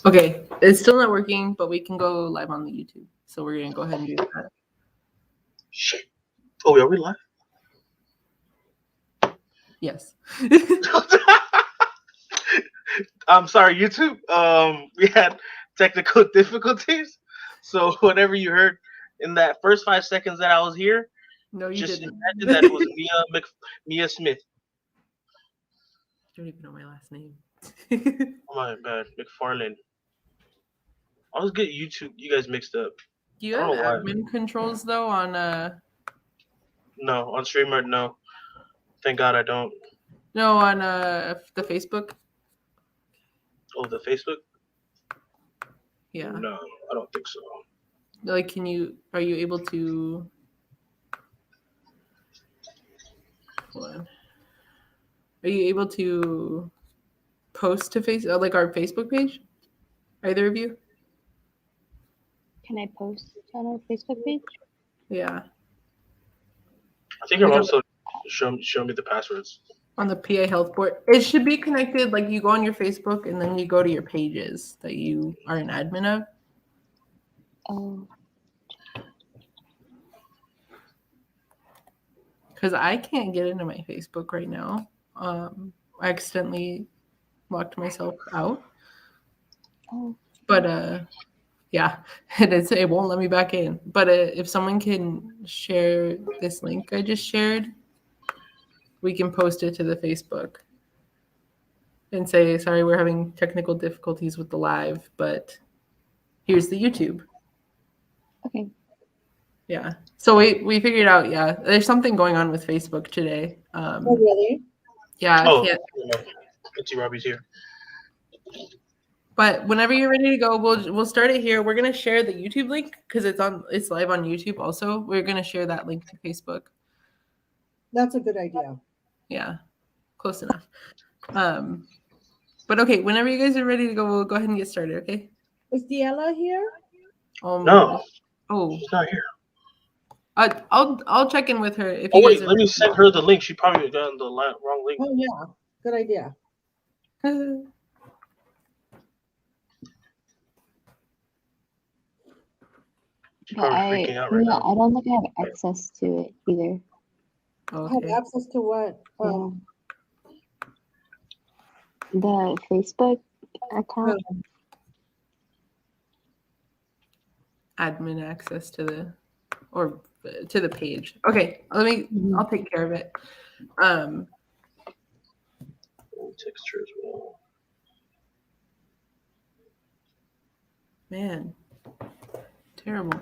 Okay, it's still not working, but we can go live on the YouTube. So we're gonna go ahead and do that. Shit. Oh, are we live? Yes. I'm sorry, YouTube. We had technical difficulties, so whatever you heard in that first 5 seconds that I was here, No, you just didn't. imagine that it was Mia Smith. I don't even know my last name. Oh my bad, McFarlane. I always get YouTube, you guys mixed up. Do you I have don't know why. admin controls though on No, on streamer, no. Thank God I don't. the Facebook? Oh, the Facebook? Yeah. No, I don't think so. Like, are you able to? Hold on. Are you able to post to like our Facebook page? Either of you? Can I post on our Facebook page? Yeah. I think I'm Like also show me the passwords. on the PA Health Board. It should be connected. Like you go on your Facebook and then you go to your pages that you are an admin of. Oh, Because I can't get into my Facebook right now. I accidentally locked myself out. oh. But yeah, it won't let me back in. But if someone can share this link I just shared, we can post it to the Facebook and say, sorry, we're having technical difficulties with the live, but here's the YouTube. Okay. Yeah. So we figured out, yeah, there's something going on with Facebook today. Oh, really? Yeah, I Oh, can't. Auntie Robbie's here. But whenever you're ready to go, we'll start it here. We're gonna share the YouTube link because it's live on YouTube. Also, we're gonna share that link to Facebook. That's a good idea. Yeah, close enough. But okay, whenever you guys are ready to go, we'll go ahead and get started. Okay. Is Diella here? No, Oh. she's not here. I'll check in with her if Oh you wait, guys are let me send her the link. She probably got the wrong link. Oh, yeah. Good idea. She's But probably freaking out right now. I don't think I have access to it either. Have Okay. access to what? Yeah. The Facebook account. Admin access to the page. Okay, I'll take care of it. Text her as well. Man, terrible.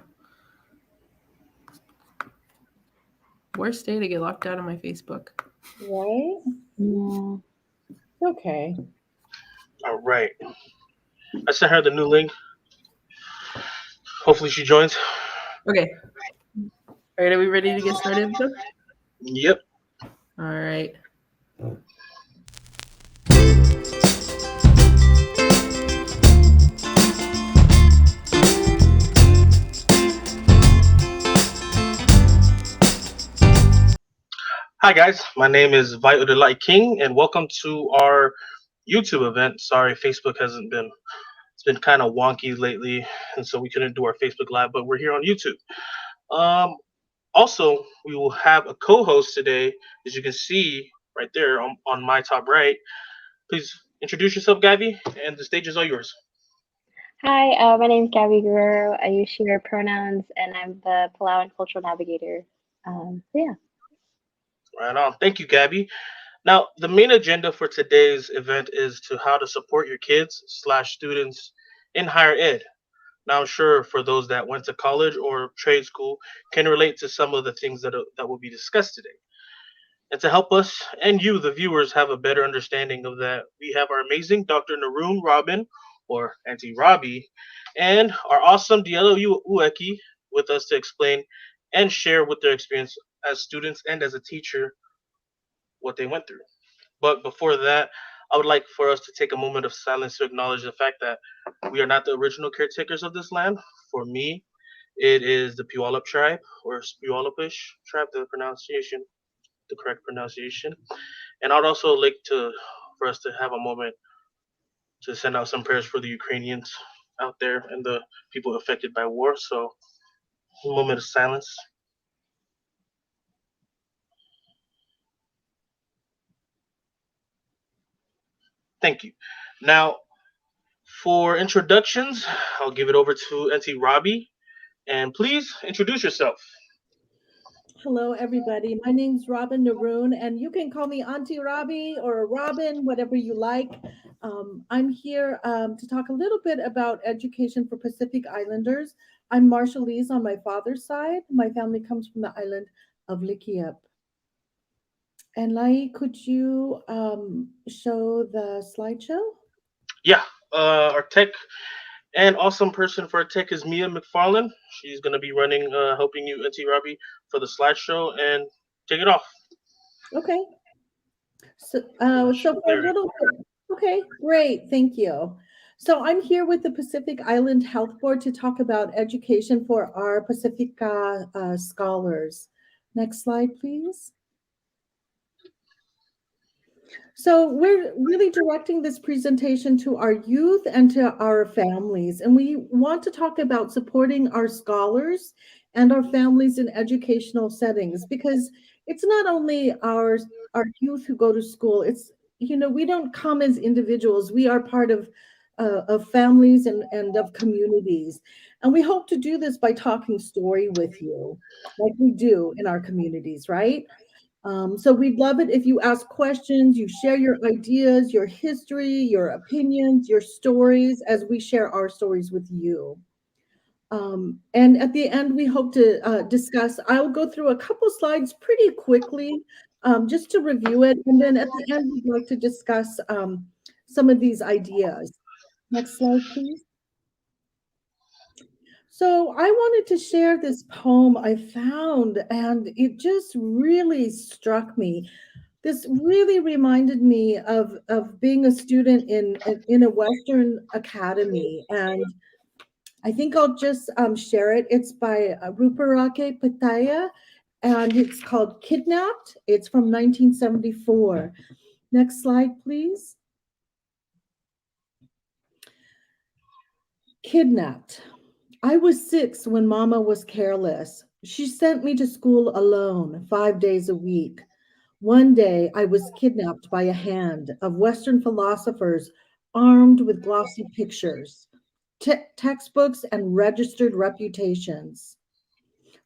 Worst day to get locked out of my Facebook. Right? Yeah. Okay. All right. I sent her the new link. Hopefully she joins. Okay. All right, are we ready to get started? Yep. All right. Hi guys, my name is Vital Delight King, and welcome to our YouTube event. Sorry, Facebook hasn't been. It's been kind of wonky lately, and so we couldn't do our Facebook Live, but we're here on YouTube. Also, we will have a co-host today, as you can see right there on my top right. Please introduce yourself, Gabby, and the stage is all yours. Hi, my name is Gabby Guerrero. I use she, her pronouns, and I'm the Palawan Cultural Navigator. Yeah. Right on. Thank you, Gabby. Now, the main agenda for today's event is to how to support your kids/students in higher ed. Now, I'm sure for those that went to college or trade school can relate to some of the things that will be discussed today. And to help us and you, the viewers, have a better understanding of that, we have our amazing Dr. Naroon Robin, or Auntie Robbie, and our awesome Diallo Ueki with us to explain and share with their experience as students and as a teacher what they went through. But before that, I would like for us to take a moment of silence to acknowledge the fact that we are not the original caretakers of this land. For me, it is the Puyallup tribe, or Puyallupish tribe, the correct pronunciation. And I'd also like for us to have a moment to send out some prayers for the Ukrainians out there and the people affected by war. So, a moment of silence. Thank you. Now, for introductions, I'll give it over to Auntie Robbie. And please introduce yourself. Hello, everybody. My name's Robin Naroon, and you can call me Auntie Robbie or Robin, whatever you like. I'm here to talk a little bit about education for Pacific Islanders. I'm Marshallese on my father's side. My family comes from the island of Likiep. And Lai, could you show the slideshow? Yeah, our tech and awesome person for our tech is Mia McFarland. She's going to be running, helping you, Auntie Robbie, for the slideshow, and take it off. Okay. So for a little bit, okay, great, thank you. So I'm here with the Pacific Island Health Board to talk about education for our Pacifica scholars. Next slide, please. So we're really directing this presentation to our youth and to our families, and we want to talk about supporting our scholars and our families in educational settings, because it's not only our youth who go to school. It's, we don't come as individuals. We are part of families and of communities. And we hope to do this by talking story with you, like we do in our communities, right? So we'd love it if you ask questions, you share your ideas, your history, your opinions, your stories, as we share our stories with you. And at the end, we hope to discuss. I'll go through a couple slides pretty quickly, just to review it. And then at the end, we'd like to discuss some of these ideas. Next slide, please. So I wanted to share this poem I found, and it just really struck me. This really reminded me of being a student in a Western academy, and I think I'll just share it. It's by Ruparake Pataya, and it's called Kidnapped. It's from 1974. Next slide, please. Kidnapped. I was 6 when Mama was careless. She sent me to school alone 5 days a week. One day I was kidnapped by a hand of Western philosophers armed with glossy pictures, textbooks, and registered reputations,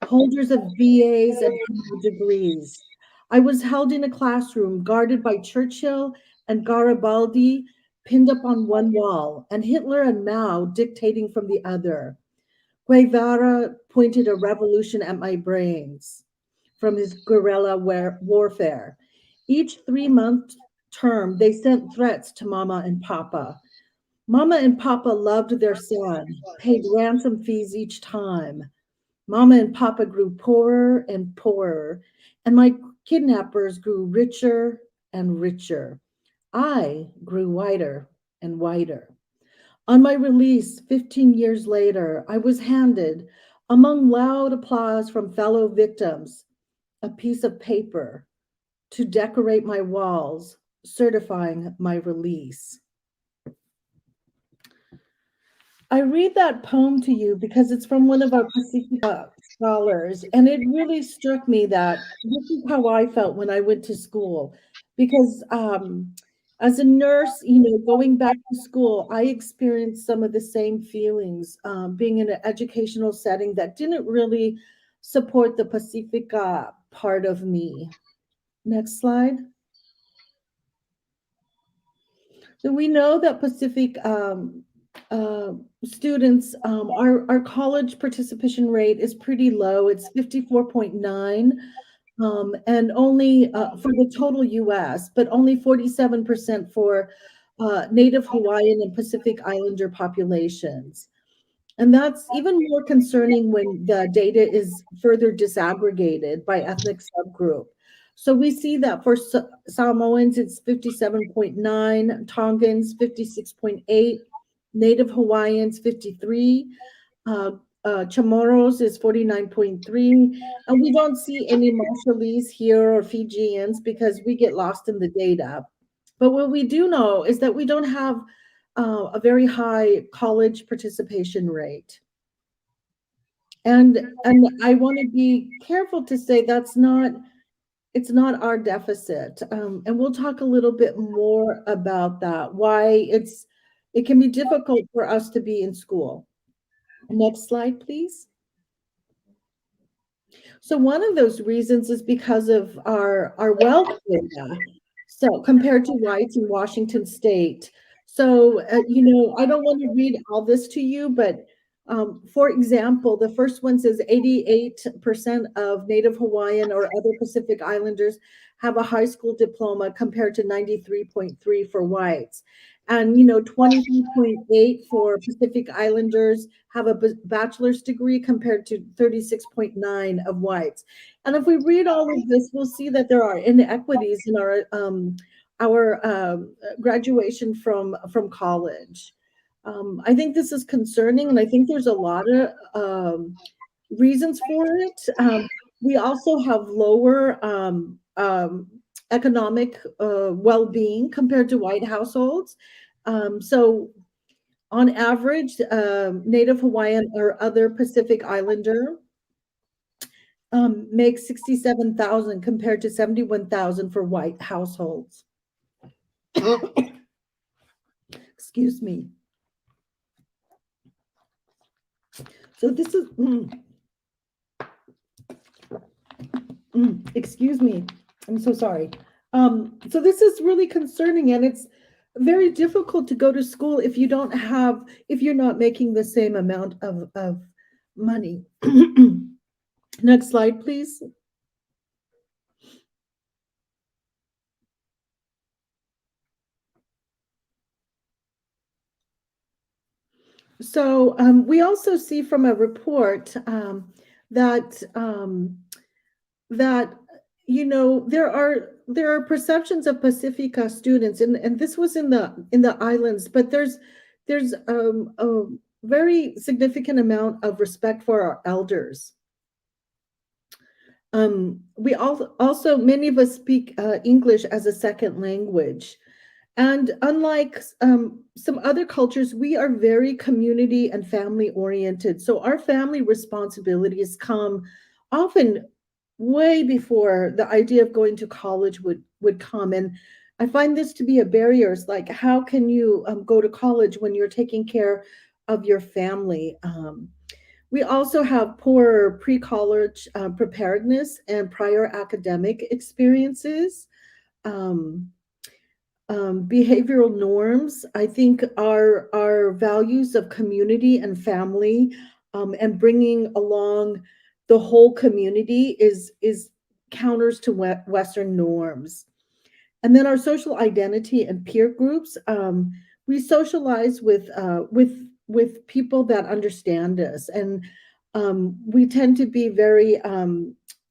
holders of VAs and degrees. I was held in a classroom guarded by Churchill and Garibaldi pinned up on one wall, and Hitler and Mao dictating from the other. Guevara pointed a revolution at my brains from his guerrilla warfare. Each 3-month term, they sent threats to Mama and Papa. Mama and Papa loved their son, paid ransom fees each time. Mama and Papa grew poorer and poorer, and my kidnappers grew richer and richer. I grew whiter and whiter. On my release, 15 years later, I was handed, among loud applause from fellow victims, a piece of paper to decorate my walls, certifying my release. I read that poem to you because it's from one of our Pacifica scholars, and it really struck me that this is how I felt when I went to school. Because as a nurse, going back to school, I experienced some of the same feelings, being in an educational setting that didn't really support the Pacifica part of me. Next slide. So we know that Pacific students, our college participation rate is pretty low. It's 54.9, and only for the total US, but only 47% for Native Hawaiian and Pacific Islander populations. And that's even more concerning when the data is further disaggregated by ethnic subgroup. So we see that for Samoans, it's 57.9, Tongans, 56.8, Native Hawaiians, 53, Chamorros is 49.3, and we don't see any Marshallese here or Fijians because we get lost in the data. But what we do know is that we don't have a very high college participation rate. And I want to be careful to say it's not our deficit. And we'll talk a little bit more about that, why it can be difficult for us to be in school. Next slide, please. So one of those reasons is because of our wealth data. So compared to whites in Washington State. So, I don't want to read all this to you, but for example, the first one says 88% of Native Hawaiian or other Pacific Islanders have a high school diploma compared to 93.3 for whites. And 23.8 for Pacific Islanders have a bachelor's degree compared to 36.9 of whites. And if we read all of this, we'll see that there are inequities in our graduation from college. I think this is concerning, and I think there's a lot of reasons for it. We also have lower economic well-being compared to white households. So on average, Native Hawaiian or other Pacific Islander makes $67,000 compared to $71,000 for white households. Excuse me. So this is, excuse me. I'm so sorry. So this is really concerning, and it's very difficult to go to school if you're not making the same amount of money. Next slide, please. So we also see from a report that there are perceptions of Pacifica students, and this was in the islands, but there's a very significant amount of respect for our elders. We also many of us speak English as a second language. And unlike some other cultures, we are very community and family oriented. So our family responsibilities come often way before the idea of going to college would come. And I find this to be a barrier. It's like, how can you go to college when you're taking care of your family? We also have poor pre-college preparedness and prior academic experiences. Behavioral norms, I think our values of community and family and bringing along the whole community is counters to Western norms. And then our social identity and peer groups, we socialize with people that understand us, and we tend to be very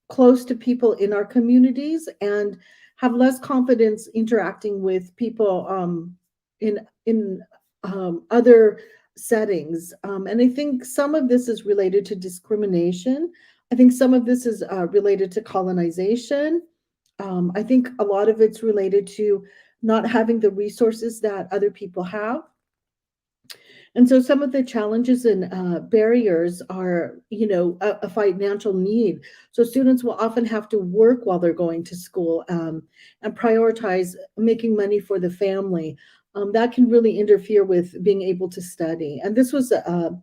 close to people in our communities and have less confidence interacting with people in other settings. And I think some of this is related to discrimination. I think some of this is related to colonization. I think a lot of it's related to not having the resources that other people have. And so some of the challenges and barriers are, a financial need. So students will often have to work while they're going to school and prioritize making money for the family. That can really interfere with being able to study. And this was a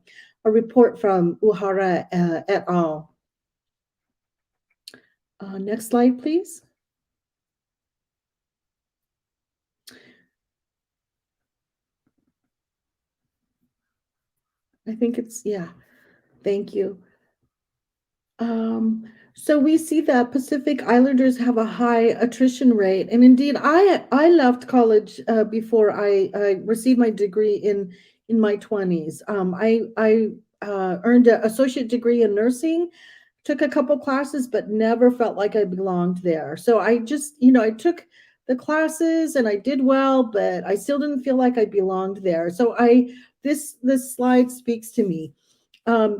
report from Uhara et al. Next slide, please. I think it's, yeah, thank you. So we see that Pacific Islanders have a high attrition rate. And indeed, I left college before I received my degree in my 20s. I earned an associate degree in nursing, took a couple classes, but never felt like I belonged there. So I just, I took the classes and I did well, but I still didn't feel like I belonged there. So this slide speaks to me.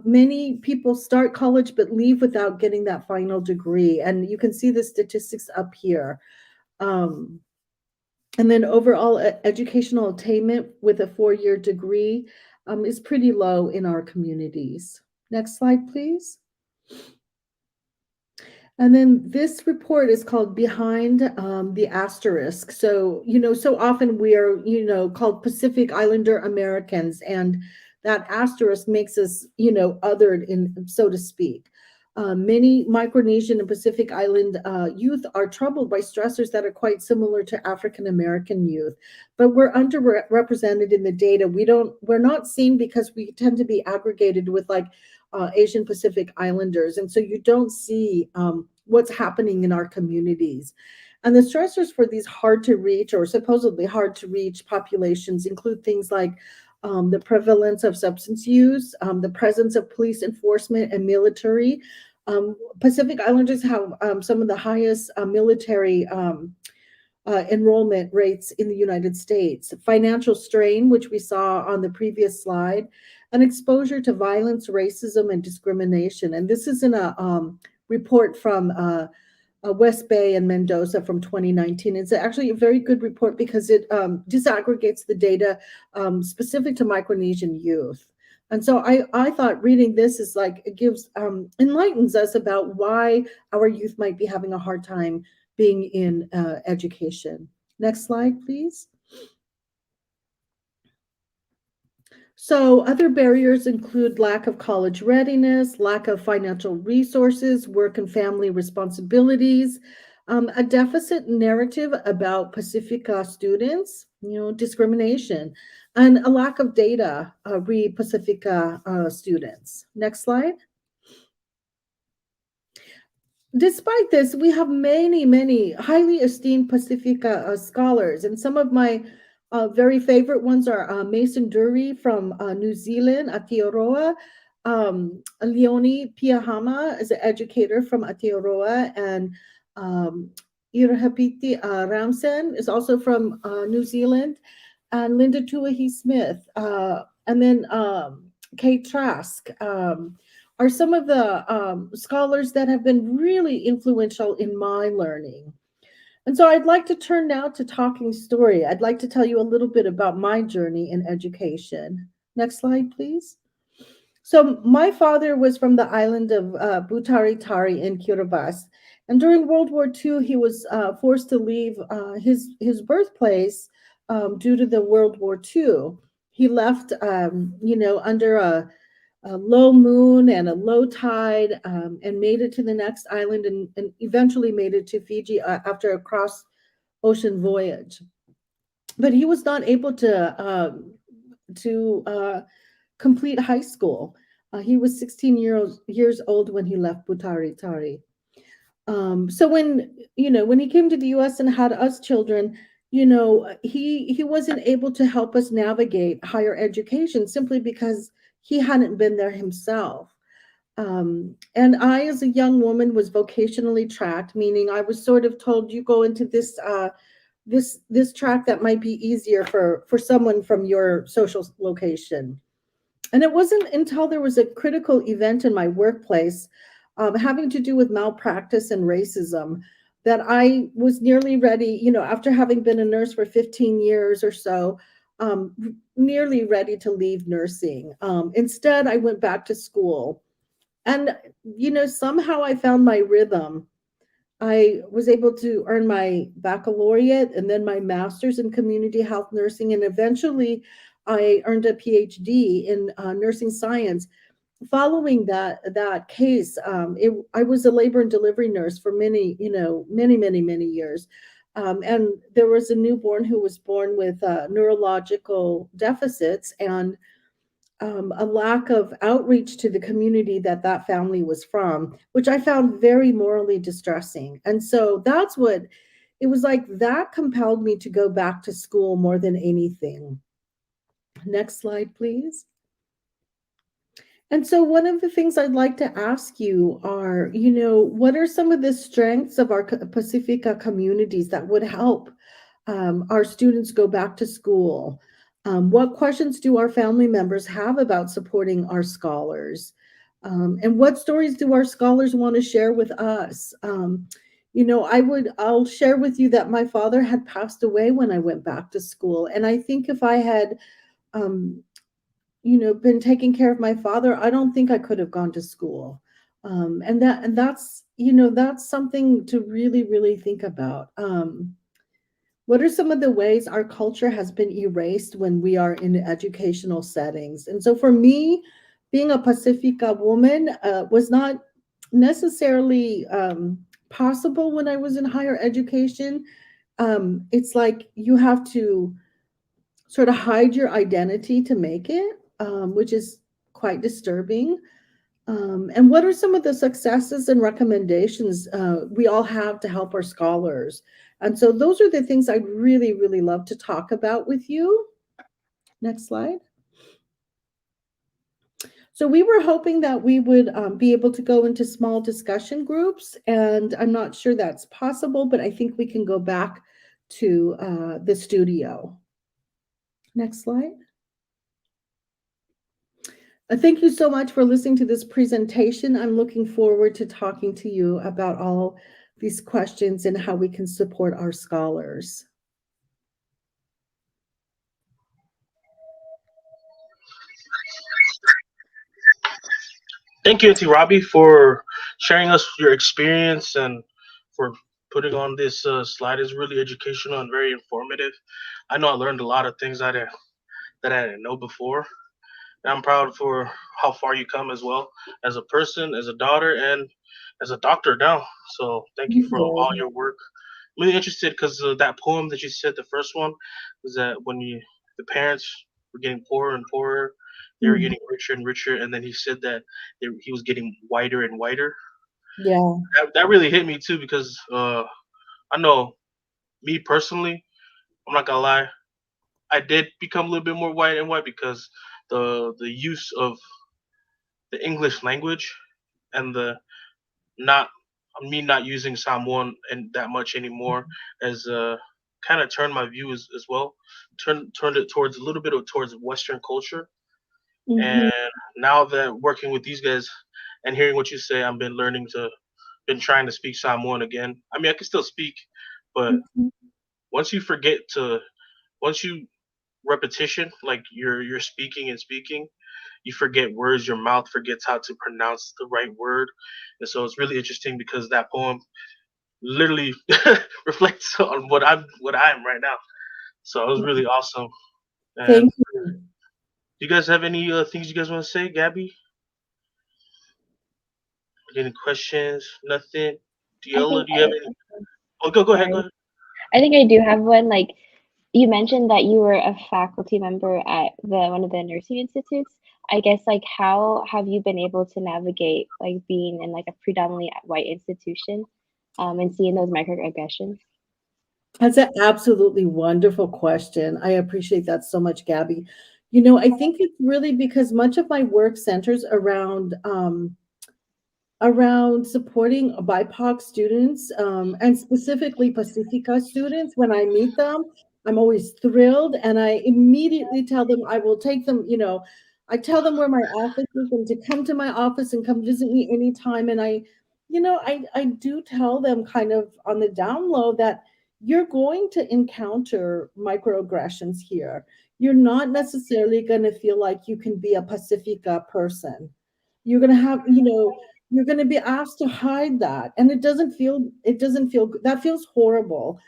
Many people start college but leave without getting that final degree. And you can see the statistics up here. And then overall educational attainment with a 4-year degree is pretty low in our communities. Next slide, please. And then this report is called Behind the Asterisk. So, so often we are, called Pacific Islander Americans, and that asterisk makes us, othered, so to speak. Many Micronesian and Pacific Island youth are troubled by stressors that are quite similar to African American youth, but we're underrepresented in the data. We're not seen because we tend to be aggregated with Asian Pacific Islanders, and so you don't see what's happening in our communities. And the stressors for these hard to reach or supposedly hard to reach populations include things like the prevalence of substance use, the presence of police enforcement and military. Pacific Islanders have some of the highest military enrollment rates in the United States. Financial strain, which we saw on the previous slide, and exposure to violence, racism, and discrimination. And this is in a report from West Bay and Mendoza from 2019. It's actually a very good report because it disaggregates the data specific to Micronesian youth. And so I thought reading this is it gives enlightens us about why our youth might be having a hard time being in education. Next slide, please. So other barriers include lack of college readiness, lack of financial resources, work and family responsibilities, a deficit narrative about Pacifica students, discrimination, and a lack of data re Pacifica students. Next slide. Despite this, we have many, many highly esteemed Pacifica scholars, and some of my very favorite ones are Mason Dury from New Zealand, Aotearoa. Leonie Piahama is an educator from Aotearoa, and Irahapiti Ramsen is also from New Zealand, and Linda Tuahi Smith, and then Kate Trask are some of the scholars that have been really influential in my learning. And so I'd like to turn now to Talking Story. I'd like to tell you a little bit about my journey in education. Next slide, please. So my father was from the island of Butari Tari in Kiribati. And during World War II, he was forced to leave his birthplace due to the World War II. He left, under a low moon and a low tide, and made it to the next island and eventually made it to Fiji after a cross ocean voyage. But he was not able to complete high school. He was 16 years old when he left Butari Tari. So when he came to the U.S. and had us children, he wasn't able to help us navigate higher education simply because he hadn't been there himself. And I, as a young woman, was vocationally tracked, meaning I was sort of told, you go into this track that might be easier for someone from your social location. And it wasn't until there was a critical event in my workplace having to do with malpractice and racism that I was nearly ready, after having been a nurse for 15 years or so, nearly ready to leave nursing. Instead, I went back to school. And, somehow I found my rhythm. I was able to earn my baccalaureate and then my master's in community health nursing. And eventually I earned a PhD in nursing science. Following that case, I was a labor and delivery nurse for many years. And there was a newborn who was born with neurological deficits and a lack of outreach to the community that family was from, which I found very morally distressing. And so that's what it was like. That compelled me to go back to school more than anything. Next slide, please. And so one of the things I'd like to ask you are, what are some of the strengths of our Pacifica communities that would help our students go back to school? What questions do our family members have about supporting our scholars? And what stories do our scholars want to share with us? I'll share with you that my father had passed away when I went back to school. And I think if I had, um, been taking care of my father, I don't think I could have gone to school. That's something to really, really think about. What are some of the ways our culture has been erased when we are in educational settings? And so for me, being a Pacifica woman was not necessarily possible when I was in higher education. It's like you have to sort of hide your identity to make it, which is quite disturbing. And what are some of the successes and recommendations we all have to help our scholars? And so those are the things I'd really, really love to talk about with you. Next slide. So we were hoping that we would be able to go into small discussion groups, and I'm not sure that's possible, but I think we can go back to the studio. Next slide. Thank you so much for listening to this presentation. I'm looking forward to talking to you about all these questions and how we can support our scholars. Thank you, Auntie Robbie, for sharing us your experience and for putting on this slide. Is really educational and very informative. I know I learned a lot of things that I didn't know before. And I'm proud for how far you come as well as a person, as a daughter, and as a doctor now. So thank you for all your work. I'm really interested because that poem that you said, the first one, is that when the parents were getting poorer and poorer, they were getting richer and richer, and then he said that he was getting whiter and whiter. Yeah. That really hit me too because I know me personally, I'm not gonna lie, I did become a little bit more white and white because the use of the English language and the not me not using Samoan and that much anymore as kind of turned my view as well. Turned it towards a little bit of towards Western culture. Mhm. And now that working with these guys and hearing what you say, I've been trying to speak Samoan again. I mean, I can still speak, but Mhm. once you forget to, once you repetition, like you're speaking and speaking, you forget words. Your mouth forgets how to pronounce the right word, and so it's really interesting because that poem literally reflects on what I am right now. So it was really awesome. And Thank you. do you guys have any things you guys want to say, Gabby? Any questions? Nothing. I Diola, think do you have any? Oh, go ahead. Go sorry. ahead. I think I do have one. Like you mentioned that you were a faculty member at one of the nursing institutes. I guess like how have you been able to navigate like being in like a predominantly white institution, and seeing those microaggressions? That's an absolutely wonderful question. I appreciate that so much, Gabby. I think it's really because much of my work centers around supporting BIPOC students, and specifically Pacifica students. When I meet them, I'm always thrilled, and I immediately tell them I will take them. I tell them where my office is and to come to my office and come visit me anytime. And I do tell them kind of on the down low that you're going to encounter microaggressions here. You're not necessarily going to feel like you can be a Pacifica person. You're going to have, you're going to be asked to hide that, and it doesn't feel that feels horrible.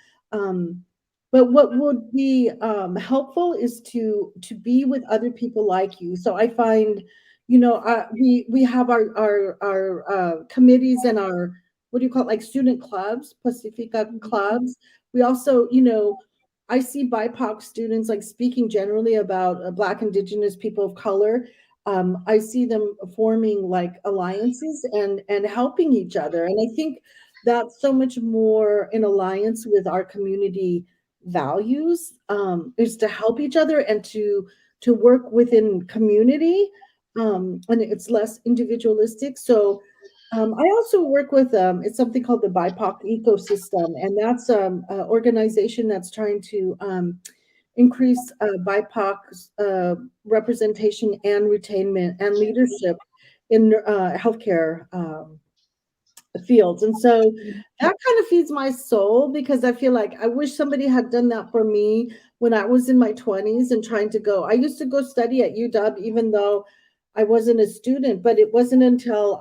But what would be helpful is to be with other people like you. So I find, we have our committees and our, what do you call it, like student clubs, Pacifica clubs. We also, I see BIPOC students like speaking generally about Black, Indigenous, people of color. I see them forming like alliances and helping each other. And I think that's so much more in alliance with our community values, is to help each other and to work within community, and it's less individualistic. So I also work with it's something called the BIPOC ecosystem, and that's an organization that's trying to increase BIPOC representation and retainment and leadership in healthcare fields. And so that kind of feeds my soul, because I feel like I wish somebody had done that for me when I was in my 20s and trying to go. I used to go study at UW, even though I wasn't a student, but it wasn't until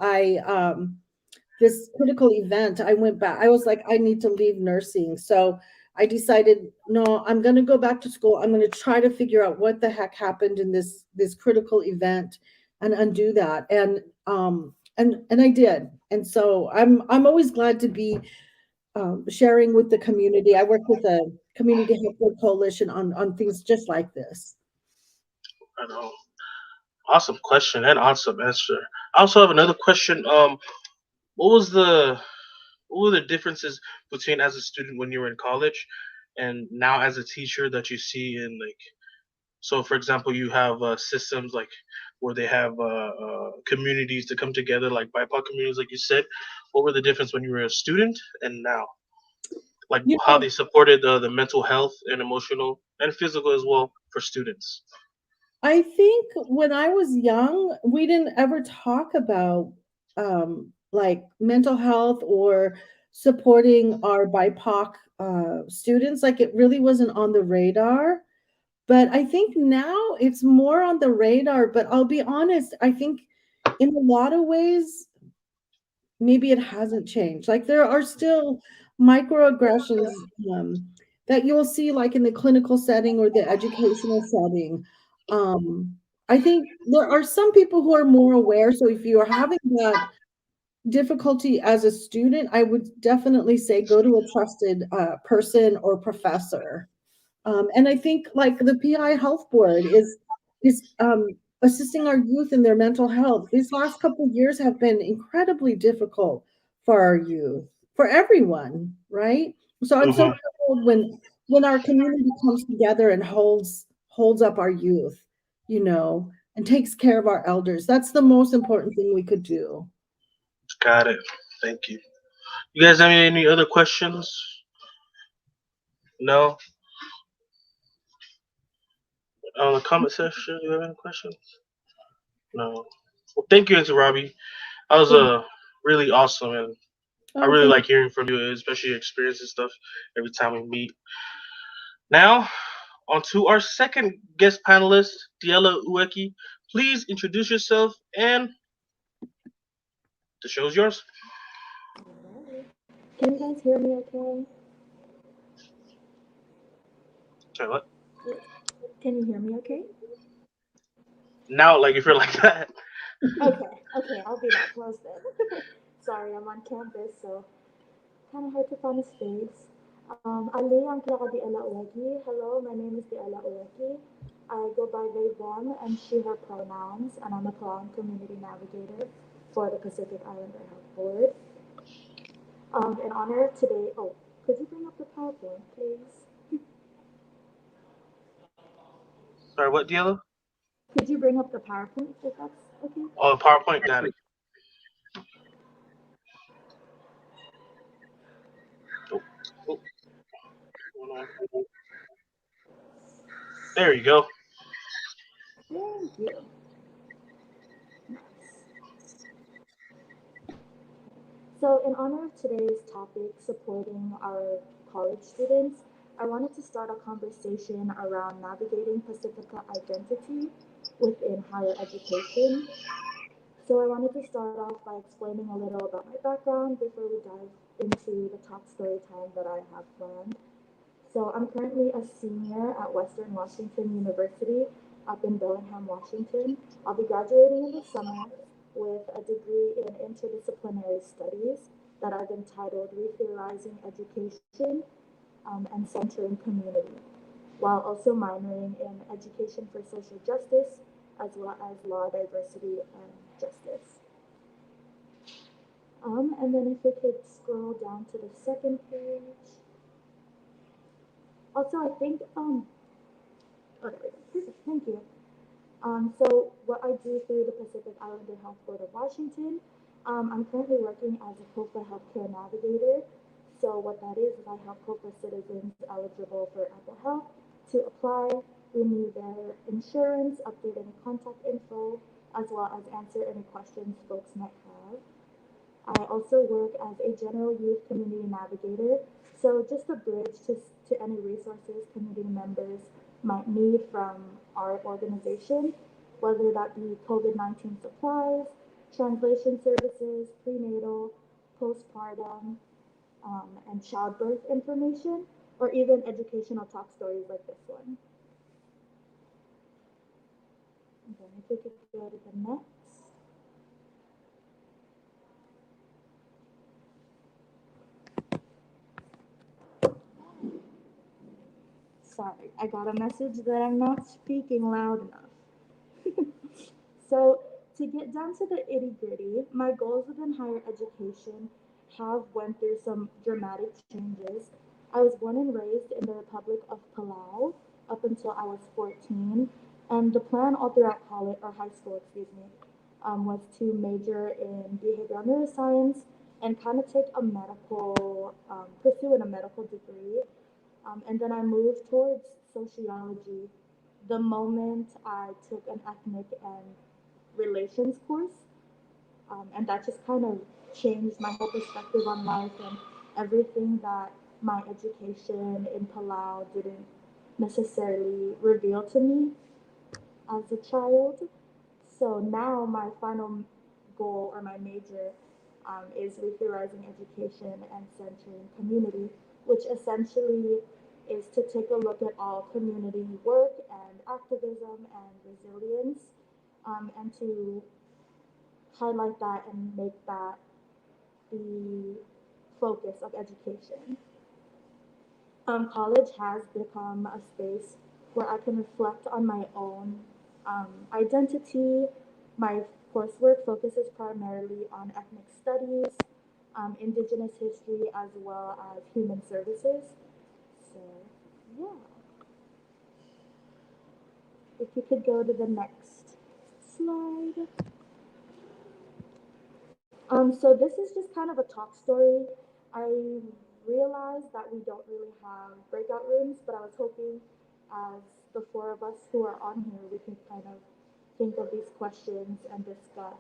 this critical event, I went back. I was like, I need to leave nursing. So I decided, no, I'm going to go back to school. I'm going to try to figure out what the heck happened in this critical event and undo that. And I did. And so I'm always glad to be sharing with the community. I work with a community health coalition on things just like this. I know. Awesome question and awesome answer. I also have another question. What was the what were the differences between as a student when you were in college and now as a teacher that you see in like, so for example you have systems like where they have communities to come together like BIPOC communities like you said. What were the difference when you were a student and now? Like You how know, they supported the mental health and emotional and physical as well for students. I think when I was young, we didn't ever talk about like mental health or supporting our BIPOC students. Like it really wasn't on the radar. But I think now it's more on the radar. But I'll be honest, I think in a lot of ways, maybe it hasn't changed. Like there are still microaggressions that you'll see like in the clinical setting or the educational setting. Um, I think there are some people who are more aware. So if you are having that difficulty as a student, I would definitely say go to a trusted person or professor. And I think like the PI Health Board is assisting our youth in their mental health. These last couple of years have been incredibly difficult for our youth, for everyone, right? So I'm so Hmm. proud when our community comes together and holds up our youth, and takes care of our elders. That's the most important thing we could do. Got it. Thank you. You guys have any other questions? No? The comment section, do you have any questions? No. Well, thank you, Auntie Robbie. That was really awesome, and I Oh, really thank like hearing from you, especially your experience and stuff every time we meet. Now, on to our second guest panelist, Diela Ueki. Please introduce yourself, and the show's yours. Can you guys hear me okay? Sorry, what? Can you hear me okay? Now, like if you're like that. Okay, I'll be that close then. Sorry, I'm on campus, so kind of hard to find a space. Ali, ang kila ko di Ella Uweki. Hello, my name is di Ella Uweki. I go by they, them, and she, her pronouns, and I'm a Clown Community Navigator for the Pacific Islander Health Board. In honor of today, oh, could you bring up the PowerPoint, please? Sorry, what, Diela? Could you bring up the PowerPoint if that's okay? Oh, PowerPoint, got it. Oh, oh, hold on. There you go. Thank you. Nice. So, in honor of today's topic, supporting our college students, I wanted to start a conversation around navigating Pacifica identity within higher education. So, I wanted to start off by explaining a little about my background before we dive into the top story time that I have planned. So, I'm currently a senior at Western Washington University up in Bellingham, Washington. I'll be graduating in the summer with a degree in interdisciplinary studies that I've entitled Retheorizing Education and Centering Community, while also minoring in Education for Social Justice as well as Law, Diversity, and Justice. And then if we could scroll down to the second page. Also, I think, oh, there we go. Perfect, thank you. So what I do through the Pacific Islander Health Board of Washington, I'm currently working as a COPA healthcare navigator. So what that is I help COPA citizens eligible for Apple Health to apply, renew their insurance, update any contact info, as well as answer any questions folks might have. I also work as a general youth community navigator. So just a bridge to any resources community members might need from our organization, whether that be COVID-19 supplies, translation services, prenatal, postpartum, and childbirth information, or even educational talk stories like this one. Okay, if we could go to the next. Sorry, I got a message that I'm not speaking loud enough. So, to get down to the itty gritty, my goals within higher education have went through some dramatic changes. I was born and raised in the Republic of Palau up until I was 14, and the plan all throughout college or high school, excuse me, was to major in behavioral neuroscience and kind of take a medical, pursue in a medical degree. And then I moved towards sociology the moment I took an ethnic and relations course. And that just kind of changed my whole perspective on life and everything that my education in Palau didn't necessarily reveal to me as a child. So now my final goal or my major is retheorizing education and centering community, which essentially is to take a look at all community work and activism and resilience, and to highlight that and make that the focus of education. College has become a space where I can reflect on my own identity. My coursework focuses primarily on ethnic studies, indigenous history, as well as human services. So, yeah. If you could go to the next slide. So this is just kind of a talk story. I realized that we don't really have breakout rooms, but I was hoping as the four of us who are on here, we can kind of think of these questions and discuss.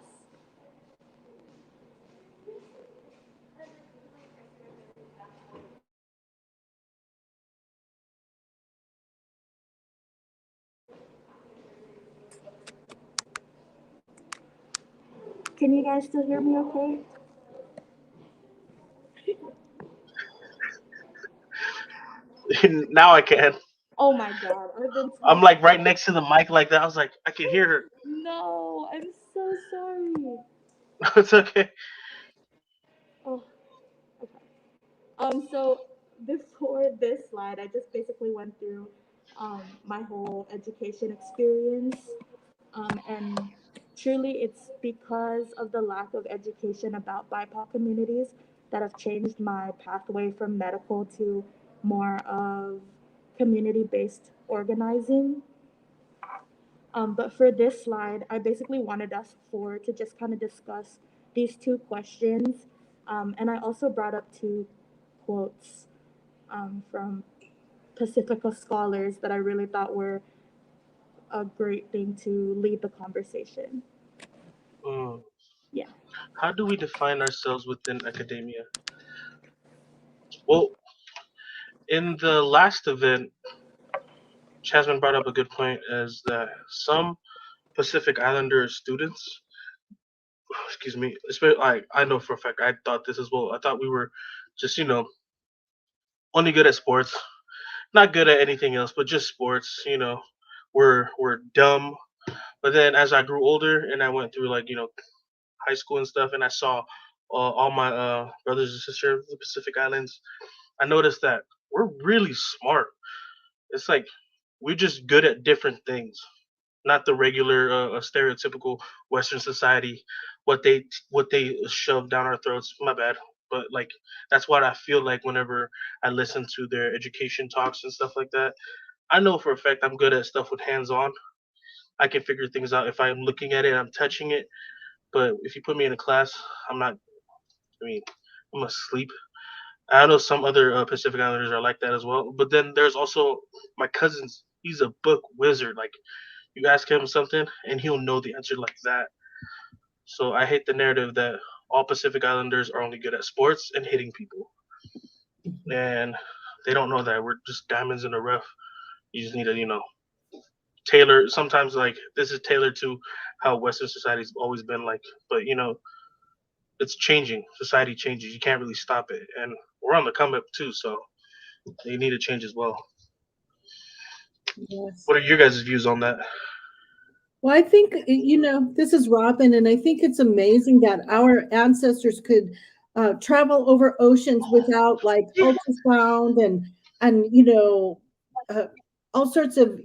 Can you guys still hear me okay? Now I can. Oh my God, I've been I'm talking. like right next to the mic like that. I was like, I can hear her. No, I'm so sorry. It's okay. Oh, okay. So before this slide, I just basically went through my whole education experience. And truly, it's because of the lack of education about BIPOC communities that have changed my pathway from medical to more of community based organizing. But for this slide, I basically wanted us four to just kind of discuss these two questions. And I also brought up two quotes from Pacifica scholars that I really thought were a great thing to lead the conversation. Mm. Yeah. How do we define ourselves within academia? Well, in the last event, Chasman brought up a good point as that some Pacific Islander students, excuse me, especially like I know for a fact, I thought this as well. I thought we were just only good at sports, not good at anything else, but just sports. We're dumb. But then as I grew older and I went through like high school and stuff, and I saw all my brothers and sisters of the Pacific Islands, I noticed that we're really smart. It's like we're just good at different things, not the regular stereotypical Western society, what they shove down our throats. My bad, but like that's what I feel like whenever I listen to their education talks and stuff like that. I know for a fact I'm good at stuff with hands on. I can figure things out if I'm looking at it, I'm touching it. But if you put me in a class, I'm not. I mean, I'm asleep. I know some other Pacific Islanders are like that as well. But then there's also my cousin's. He's a book wizard. Like you ask him something, and he'll know the answer like that. So I hate the narrative that all Pacific Islanders are only good at sports and hitting people, and they don't know that we're just diamonds in the rough. You just need to, tailor. Sometimes like this is tailored to how Western society's always been like, but it's changing. Society changes. You can't really stop it, and we're on the come up too. So they need to change as well. Yes. What are your guys' views on that? Well, I think, this is Robin, and I think it's amazing that our ancestors could travel over oceans without like ultrasound and all sorts of,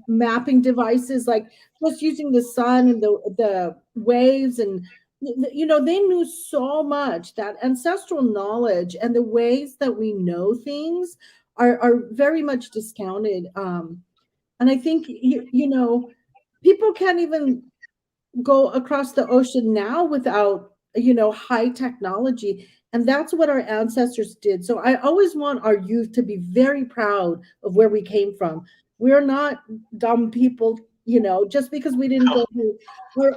mapping devices, like just using the sun and the waves. And, they knew so much. That ancestral knowledge and the ways that we know things are very much discounted. And I think, people can't even go across the ocean now without high technology, and that's what our ancestors did. So I always want our youth to be very proud of where we came from. We're not dumb people, just because we didn't go to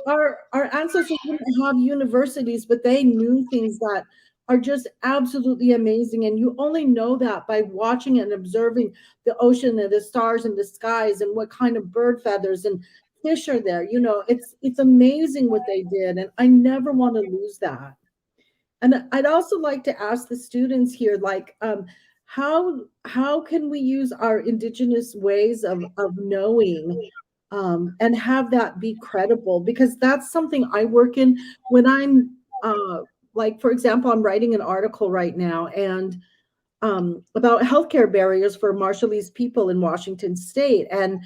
our ancestors didn't have universities, but they knew things that are just absolutely amazing, and you only know that by watching and observing the ocean and the stars and the skies and what kind of bird feathers and fish are there. It's amazing what they did, and I never want to lose that. And I'd also like to ask the students here, like, how can we use our indigenous ways of knowing, and have that be credible? Because that's something I work in when I'm like, for example, I'm writing an article right now, and about healthcare barriers for Marshallese people in Washington State. And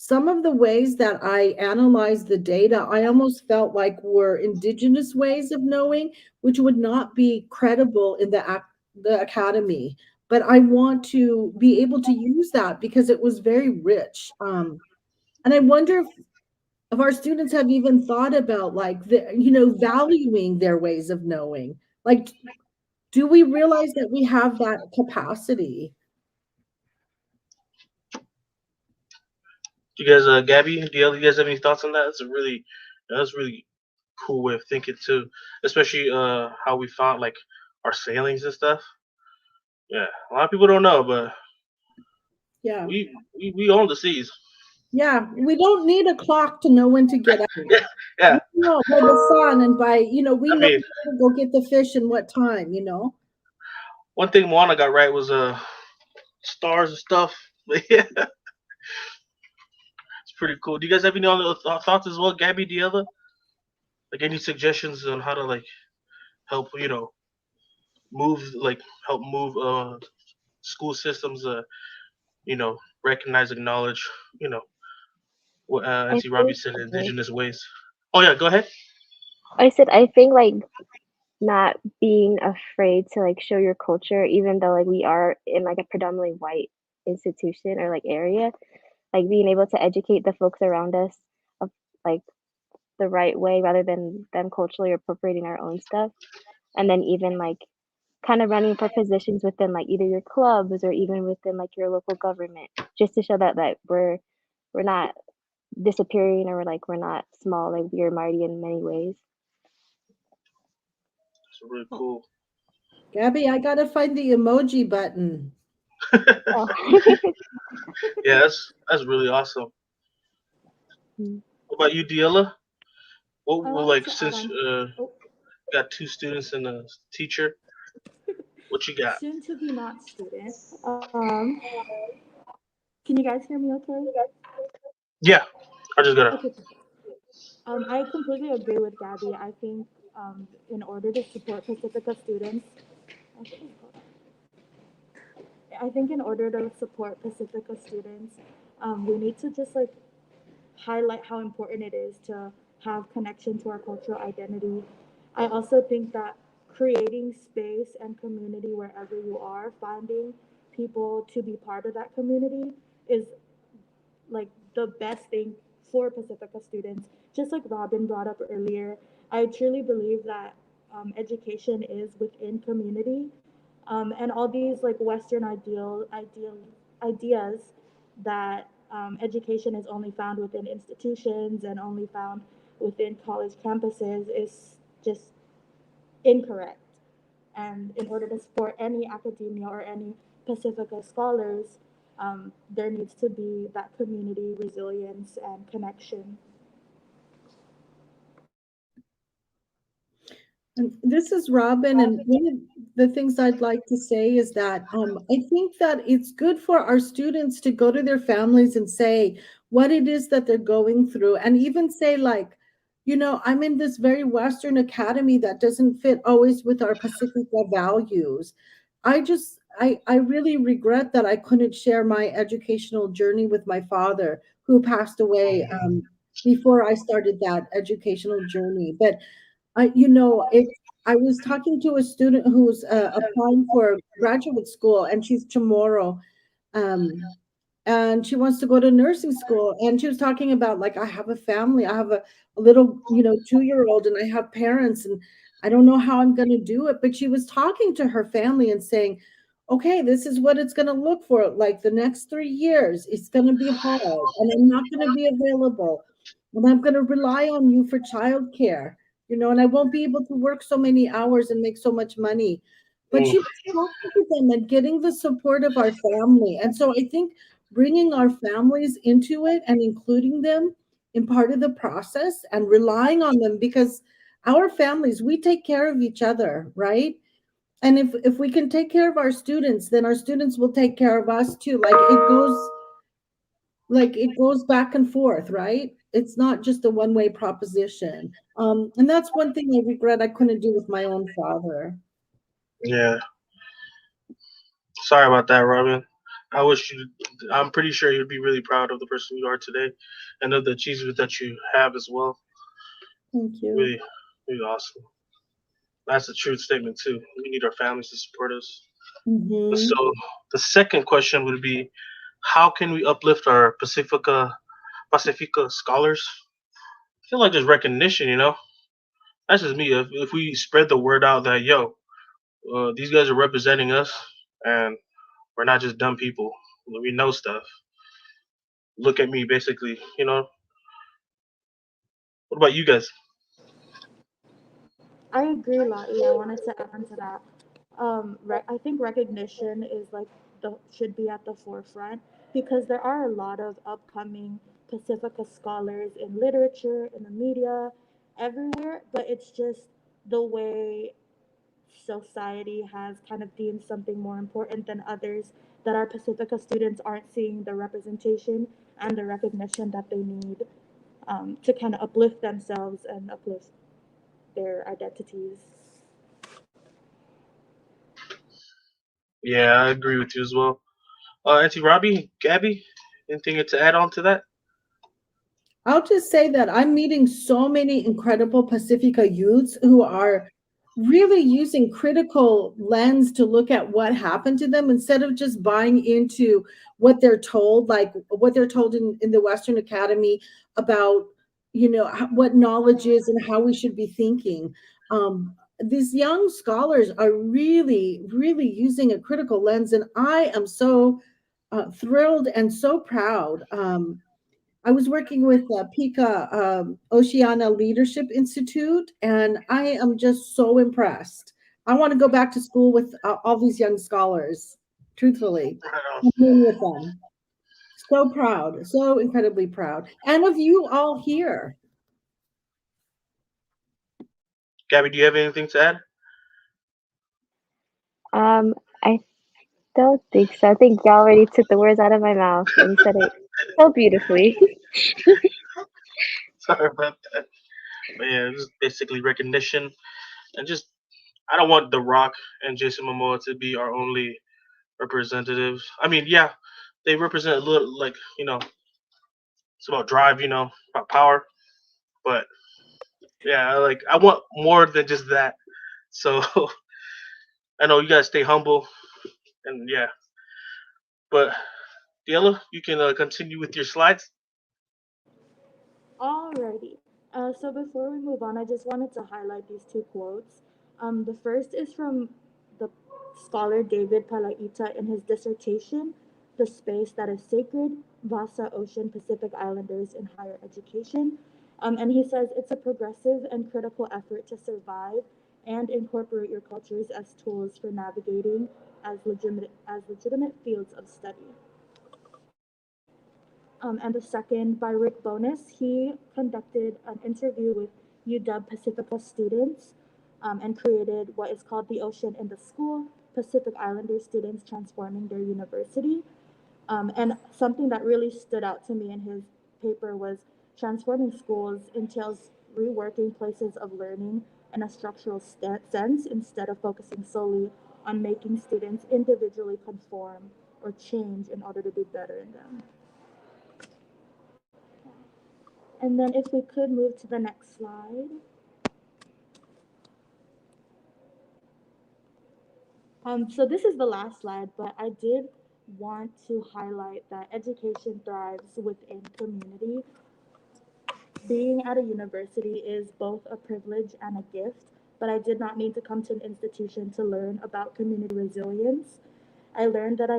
some of the ways that I analyzed the data, I almost felt like were indigenous ways of knowing, which would not be credible in the academy. But I want to be able to use that because it was very rich. And I wonder if our students have even thought about like valuing their ways of knowing. Like, do we realize that we have that capacity? You guys, Gabby, do you guys have any thoughts on that? That's really cool way of thinking too, especially how we found like our sailings and stuff. Yeah, a lot of people don't know, but Yeah. we own the seas. Yeah. We don't need a clock to know when to get out. Yeah, yeah. No, by the sun and by, we I know mean, where to go get the fish and what time. one thing Moana got right was stars and stuff. But yeah, it's pretty cool. Do you guys have any other thoughts as well, Gabby? The other like any suggestions on how to like help move like help move school systems recognize, acknowledge you know what I Auntie Robbie think, said, sorry. indigenous ways. Oh yeah, go ahead. I think like not being afraid to like show your culture, even though like we are in like a predominantly white institution or like area, like being able to educate the folks around us of like the right way rather than them culturally appropriating our own stuff. And then even like kind of running for positions within like either your clubs or even within like your local government, just to show that we're not disappearing or like we're not small, like we're mighty in many ways. It's really cool. Gabby, I gotta find the emoji button. Oh. Yeah, that's really awesome. Mm. What about you, Diela? What I will wanted like to add since on. Oh, got two students and a teacher, what you got? soon to be not student. Can you guys hear me okay? Yeah, I just gotta. Okay, perfect. I completely agree with Gabby. I think in order to support Pacifica students, okay, I think in order to support Pacifica students, we need to just like highlight how important it is to have connection to our cultural identity. I also think that creating space and community wherever you are, finding people to be part of that community is like the best thing for Pacifica students. Just like Robin brought up earlier, I truly believe that education is within community, and all these like Western ideas that education is only found within institutions and only found within college campuses is just incorrect. And in order to support any academia or any Pacifica scholars, there needs to be that community resilience and connection. And this is Robin, and one of the things I'd like to say is that I think that it's good for our students to go to their families and say what it is that they're going through, and even say like, I'm in this very Western academy that doesn't fit always with our Pacifica values. I really regret that I couldn't share my educational journey with my father, who passed away before I started that educational journey. But I was talking to a student who's applying for graduate school, and she's tomorrow, um, and she wants to go to nursing school. And she was talking about like, I have a family, I have a little, 2-year-old, and I have parents, and I don't know how I'm going to do it. But she was talking to her family and saying, okay, this is what it's going to look for. Like the next 3 years, it's going to be hard, and I'm not going to be available, and I'm going to rely on you for childcare, and I won't be able to work so many hours and make so much money. But Mm, she was talking to them and getting the support of our family. And so I think bringing our families into it and including them in part of the process and relying on them, because our families, we take care of each other, right? And if we can take care of our students, then our students will take care of us too. Like it goes back and forth, right? It's not just a one-way proposition. And that's one thing I regret I couldn't do with my own father. yeah. Sorry about that, Robin. I wish you. I'm pretty sure you'd be really proud of the person you are today, and of the achievements that you have as well. Thank you. Really, really awesome. That's a true statement too. We need our families to support us. So Hmm. the second question would be, how can we uplift our Pacifica scholars? I feel like there's recognition. That's just me. If we spread the word out that these guys are representing us, and we're not just dumb people. We know stuff. Look at me, basically. What about you guys? I agree, Lottie. I wanted to add on to that. I think recognition is like the should be at the forefront because there are a lot of upcoming Pacifica scholars in literature, in the media, everywhere. But it's just the way society has kind of deemed something more important than others that our Pacifica students aren't seeing the representation and the recognition that they need to kind of uplift themselves and uplift their identities. Yeah, I agree with you as well. Auntie Robbie, Gabby, anything to add on to that? I'll just say that I'm meeting so many incredible Pacifica youths who are really using critical lens to look at what happened to them instead of just buying into what they're told, like what they're told in the Western Academy about, what knowledge is and how we should be thinking. These young scholars are really, really using a critical lens, and I am so thrilled and so proud. I was working with PICA Oceana Leadership Institute, and I am just so impressed. I want to go back to school with all these young scholars, truthfully, Right on. and being with them. So proud, so incredibly proud. And of you all here. Gabby, do you have anything to add? I don't think so. I think you already took the words out of my mouth and said it so beautifully. Sorry about that. But yeah, just basically recognition, and just I don't want The Rock and Jason Momoa to be our only representatives. I mean, yeah, they represent a little like it's about drive, about power, but yeah, like I want more than just that. So I know you guys stay humble, and yeah, but Diella, you can continue with your slides. Alrighty. So before we move on, I just wanted to highlight these two quotes. The first is from the scholar David Palaita in his dissertation, "The Space That is Sacred, Vasa Ocean Pacific Islanders in Higher Education." And he says it's a progressive and critical effort to survive and incorporate your cultures as tools for navigating legitimate fields of study. And the second by Rick Bonus. He conducted an interview with UW Pacifica students and created what is called The Ocean in the School, Pacific Islander students transforming their university. And something that really stood out to me in his paper was transforming schools entails reworking places of learning in a structural sense instead of focusing solely on making students individually conform or change in order to do better in them. And then if we could move to the next slide. So this is the last slide, but I did want to highlight that education thrives within community. Being at a university is both a privilege and a gift, but I did not need to come to an institution to learn about community resilience. I learned what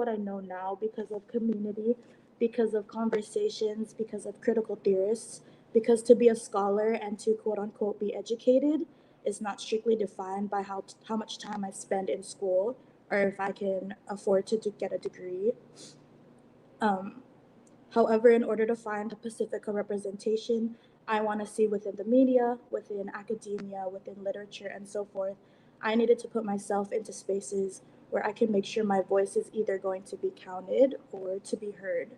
I know now because of community, because of conversations, because of critical theorists, because to be a scholar and to quote unquote be educated is not strictly defined by how much time I spend in school or if I can afford to get a degree. However, in order to find a Pacifica representation, I want to see within the media, within academia, within literature, and so forth, I needed to put myself into spaces where I can make sure my voice is either going to be counted or to be heard.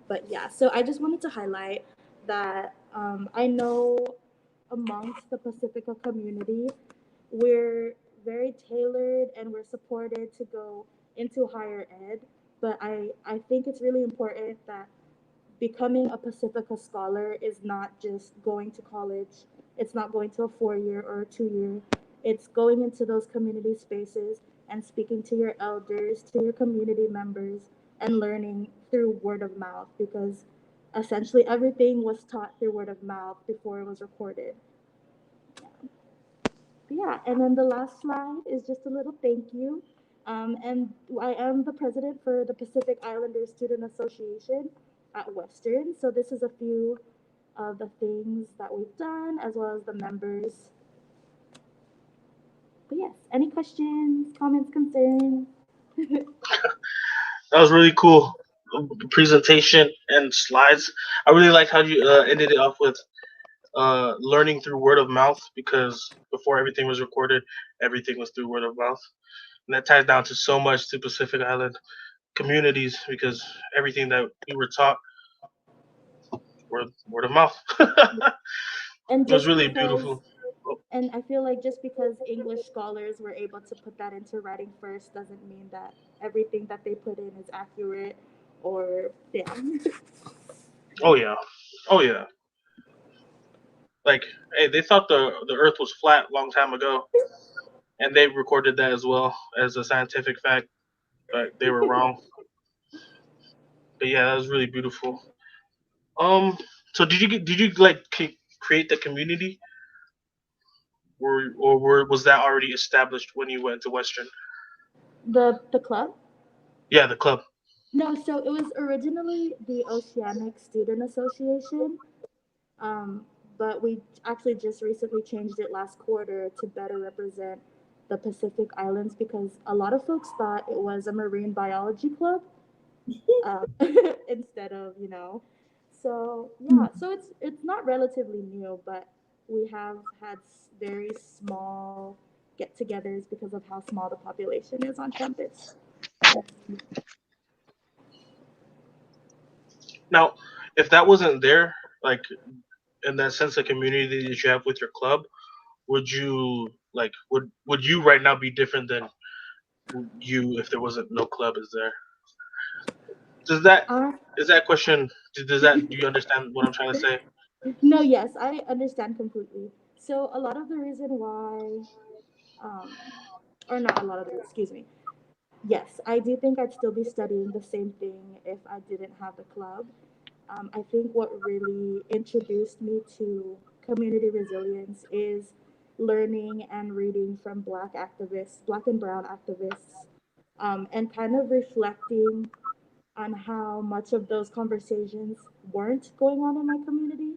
But yeah, so I just wanted to highlight that I know amongst the Pacifica community, we're very tailored and we're supported to go into higher ed. But I think it's really important that becoming a Pacifica scholar is not just going to college. It's not going to a 4-year or a 2-year. It's going into those community spaces and speaking to your elders, to your community members, and learning through word of mouth because essentially everything was taught through word of mouth before it was recorded. Yeah, and then the last slide is just a little thank you. And I am the president for the Pacific Islander Student Association at Western. So this is a few of the things that we've done as well as the members. But yes, any questions, comments, concerns? That was really cool. Presentation and slides. I really like how you ended it off with learning through word of mouth because before everything was recorded, everything was through word of mouth. And that ties down to so much to Pacific Island communities because everything that we were taught word of mouth. And It was just really because, beautiful. and I feel like just because English scholars were able to put that into writing first doesn't mean that everything that they put in is accurate or yeah. Oh yeah, oh yeah. Like, hey, they thought the Earth was flat a long time ago, and they recorded that as well as a scientific fact, but they were wrong. But yeah, that was really beautiful. Um, so did you like create the community, was that already established when you went to Western? The club? Yeah, the club. No, so it was originally the Oceanic Student Association, um, but we actually just recently changed it last quarter to better represent the Pacific Islands because a lot of folks thought it was a marine biology club instead of, you know. So yeah, so it's not relatively new, but we have had very small get-togethers because of how small the population is on campus. Now, if that wasn't there, like in that sense of community that you have with your club, would you like would you right now be different than you if there wasn't no club? Is there? Does that Uh, is that question? Does that do you understand what I'm trying to say? No, yes, I understand completely. So a lot of the reason why, um, or not a lot of the, excuse me. Yes, I do think I'd still be studying the same thing if I didn't have the club. I think what really introduced me to community resilience is learning and reading from Black activists, Black and Brown activists, and kind of reflecting on how much of those conversations weren't going on in my community.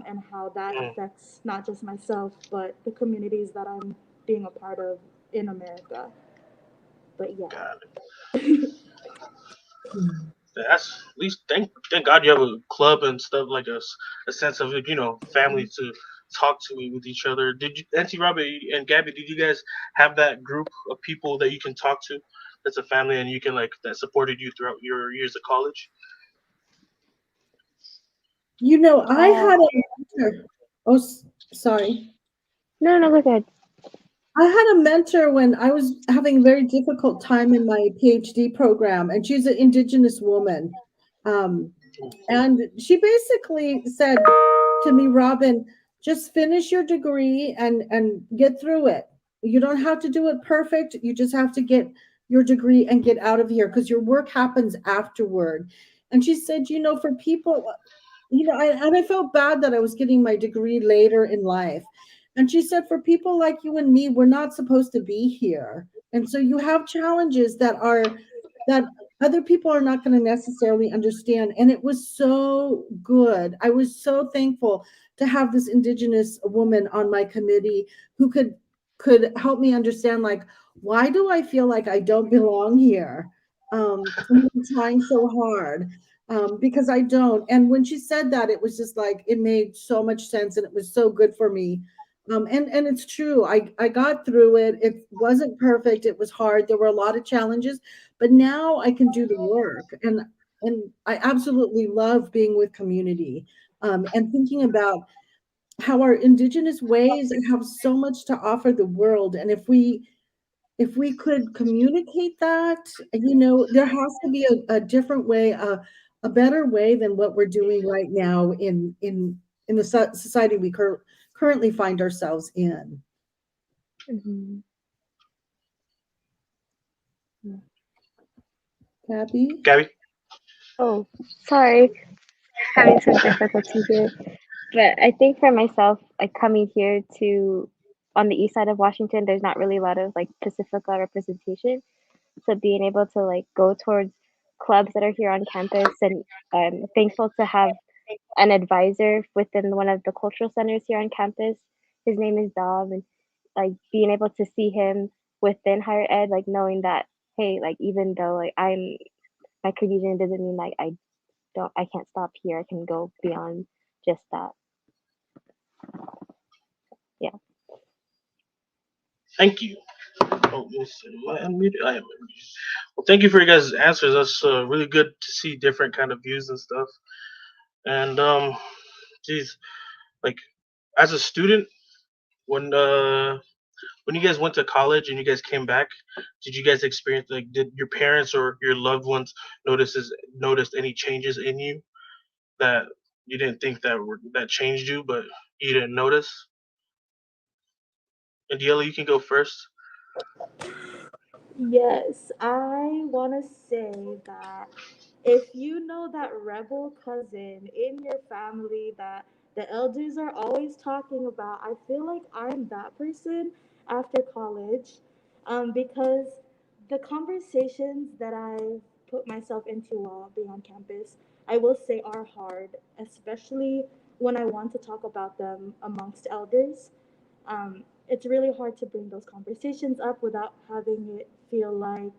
and how that Mm. affects not just myself, but the communities that I'm being a part of in America. But yeah. Got it. That's at least thank God you have a club and stuff like a sense of family to talk to with each other. Did you, Auntie Robert and Gabby? Did you guys have that group of people that you can talk to? That's a family and you can like that supported you throughout your years of college. I Uh, had a mentor. Oh, sorry. no, go ahead. I had a mentor when I was having a very difficult time in my PhD program, and she's an Indigenous woman. Um, and she basically said to me, Robin, just finish your degree and get through it. You don't have to do it perfect. You just have to get your degree and get out of here because your work happens afterward. And she said, for people, I felt bad that I was getting my degree later in life. And she said, for people like you and me, we're not supposed to be here. And so you have challenges that other people are not going to necessarily understand. And it was so good. I was so thankful to have this Indigenous woman on my committee who could help me understand, like, why do I feel like I don't belong here? And I'm trying so hard because I don't. And when she said that, it was just like it made so much sense, and it was so good for me. And it's true. I got through it. It wasn't perfect. It was hard. There were a lot of challenges, but now I can do the work, and I absolutely love being with community and thinking about how our Indigenous ways have so much to offer the world. And if we could communicate that, there has to be a different way, a better way than what we're doing right now in the society we currently find ourselves in. Mhm. Gabby? Gabby. Oh, sorry, having some difficulty here. But I think for myself, like coming here to on the east side of Washington, there's not really a lot of like Pacifica representation. So being able to like go towards clubs that are here on campus, and I'm thankful to have an advisor within one of the cultural centers here on campus. His name is Dom, and like being able to see him within higher ed, like knowing that hey, like even though like I'm my Canadian doesn't mean like I can't stop here. I can go beyond just that. Yeah. Thank you. Oh, listen, am I unmuted? I am unmuted. Well, thank you for your guys' answers. That's really good to see different kind of views and stuff. And geez, like as a student, when uh when you guys went to college and you guys came back, did you guys experience like did your parents or your loved ones noticed any changes in you that you didn't think that changed you, but you didn't notice? And Diela, you can go first. Yes, I want to say that if you know that rebel cousin in your family that the elders are always talking about, I feel like I'm that person after college, because the conversations that I put myself into while being on campus, I will say are hard, especially when I want to talk about them amongst elders. It's really hard to bring those conversations up without having it feel like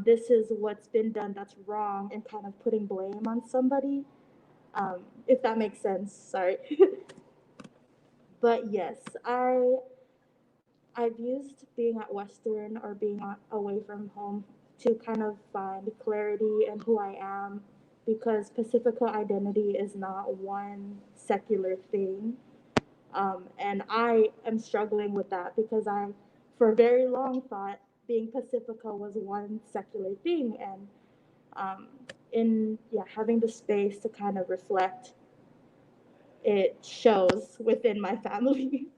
this is what's been done that's wrong and kind of putting blame on somebody, if that makes sense. Sorry. But yes, I've used being at Western or being away from home to kind of find clarity in who I am, because Pacifica identity is not one secular thing. And I am struggling with that because I, for very long, thought being Pacifica was one secular thing. And in having the space to kind of reflect, it shows within my family.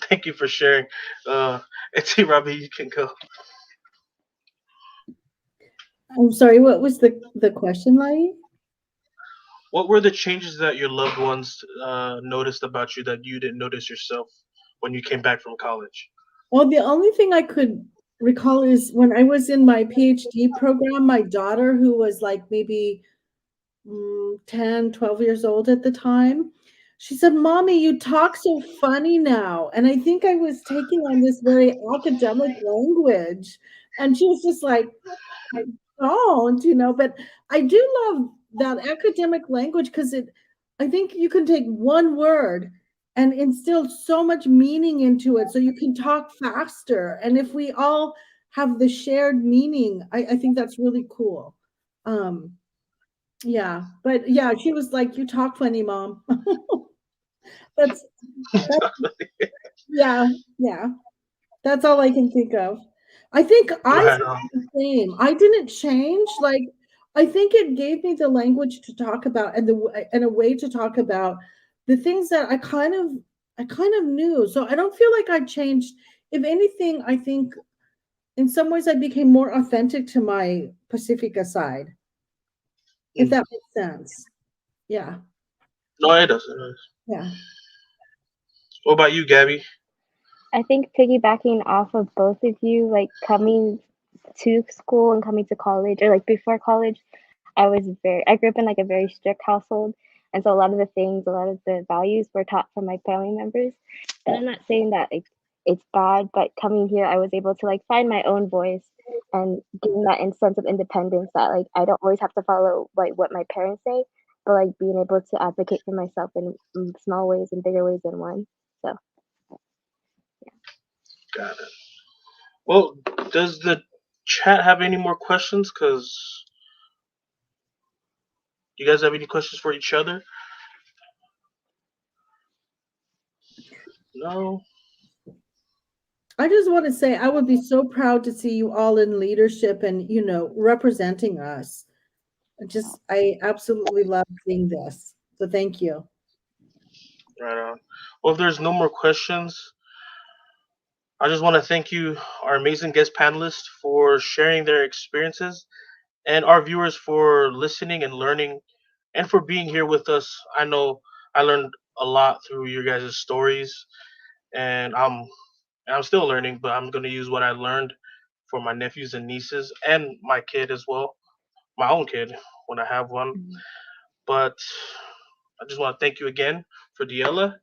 Thank you for sharing. And T. Robbie, you can go. I'm sorry, what was the question, Lai? What were the changes that your loved ones noticed about you that you didn't notice yourself when you came back from college? Well, the only thing I could recall is when I was in my PhD program, my daughter, who was like maybe 10, 12 years old at the time, she said, Mommy, you talk so funny now. And I think I was taking on this very academic language. And she was just like, I don't, but I do love that academic language because I think you can take one word and instill so much meaning into it so you can talk faster. And if we all have the shared meaning, I think that's really cool. Yeah, but yeah, she was like, "You talk funny, Mom." That's yeah, yeah. That's all I can think of. I think I Right felt on. the same. I didn't change. Like, I think it gave me the language to talk about and a way to talk about the things that I kind of knew. So I don't feel like I changed. If anything, I think in some ways I became more authentic to my Pacifica side, if that makes sense. Yeah, No, it doesn't. yeah. What about you, Gabby? I think piggybacking off of both of you, like coming to school and coming to college, or like before college, I grew up in like a very strict household. And so a lot of a lot of the values were taught from my family members. And I'm not saying that it's bad, but coming here, I was able to like find my own voice and gain that sense of independence that like I don't always have to follow like what my parents say, but like being able to advocate for myself in small ways and bigger ways than one. So Got it. Well, does the chat have any more questions? Because you guys have any questions for each other? No? I just want to say I would be so proud to see you all in leadership and representing us. I absolutely love seeing this. So thank you. Right on. Well, if there's no more questions, I just want to thank you, our amazing guest panelists, for sharing their experiences, and our viewers for listening and learning, and for being here with us. I know I learned a lot through your guys' stories, and I'm still learning, but I'm gonna use what I learned for my nephews and nieces and my kid as well, my own kid when I have one. But I just want to thank you again for Diella,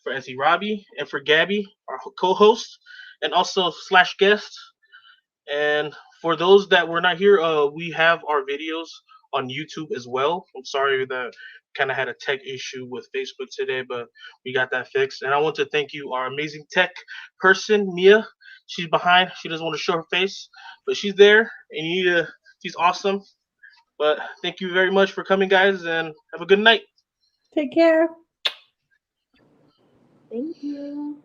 for Auntie Robbie, and for Gabby, our co-host, and also slash guest. And for those that were not here, we have our videos on YouTube as well. I'm sorry that kind of had a tech issue with Facebook today, but we got that fixed. And I want to thank you, our amazing tech person, Mia. She's behind. She doesn't want to show her face, but she's there, and you need to. She's awesome. But thank you very much for coming, guys, and have a good night. Take care. Thank you.